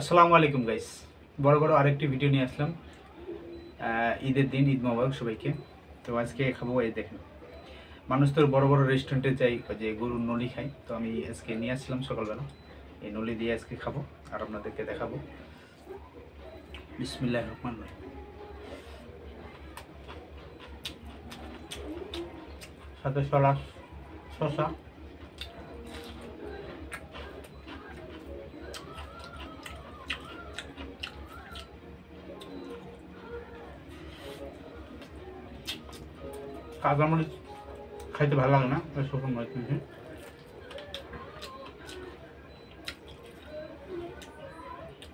আসসালামু আলাইকুম গাইস, বড় আরেকটি ভিডিও নিয়ে আসলাম। ঈদের দিন, ঈদ মোবারক সবাইকে। তো আজকে খাবো, এই দেখেন, মানুষ তো বড় রেস্টুরেন্টে যাই, ওই যে গরুর নলি খাই। তো আমি আজকে নিয়ে আসলাম সকালবেলা, এই নলি দিয়ে আজকে খাবো আর আপনাদেরকে দেখাবো। বিসমিল্লাহির রহমানির রহিম। সাথে শসা, কাঁচামরিচ খাইতে ভালো লাগে না, শুকনো মরিচ নিয়েছি।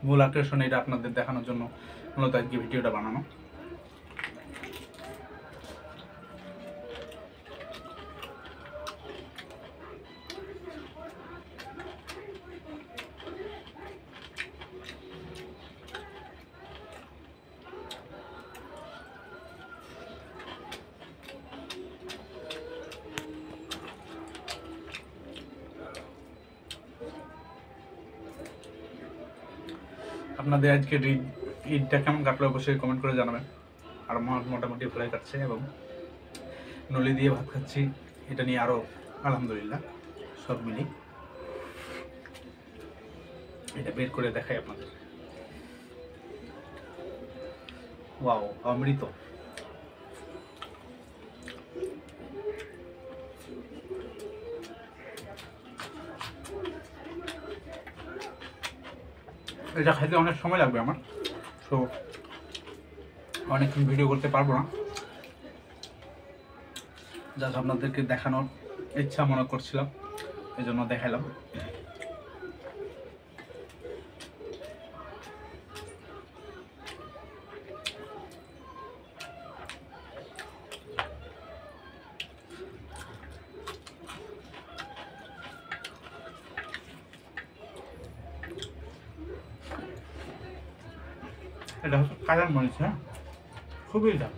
মূল আকর্ষণ এটা আপনাদের দেখানোর জন্য মূলত আজকে ভিডিওটা বানানো। আপনাদের আজকে ঈদটা কেমন কাটলো অবশ্যই কমেন্ট করে জানাবেন। আর মোটামুটি ভালোই কাটছে, এবং নলি দিয়ে ভাত খাচ্ছি, এটা নিয়ে আরও আলহামদুলিল্লাহ। সব মিলি এটা বের করে দেখাই আপনাদের। ওয়াও, অমৃত। এটা খাইতে অনেক সময় লাগবে আমার, তো অনেকক্ষণ ভিডিও করতে পারবো না। জাস্ট আপনাদেরকে দেখানোর ইচ্ছা মনে করছিলাম, এই জন্য দেখাইলাম। এটা হচ্ছে কাঁচা মরিচ, হ্যাঁ, খুবই দাম।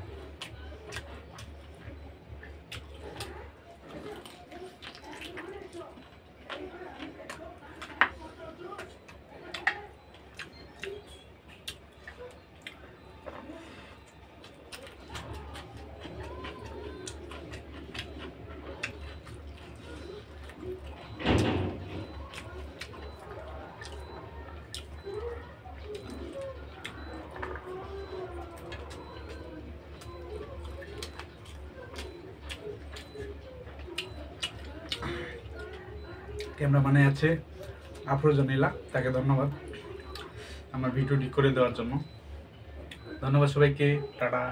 ক্যামেরাম্যানে আছে আফরোজানিলা, তাকে ধন্যবাদ আমার ভিডিওটি করে দেওয়ার জন্য। ধন্যবাদ সবাইকে, টাটা।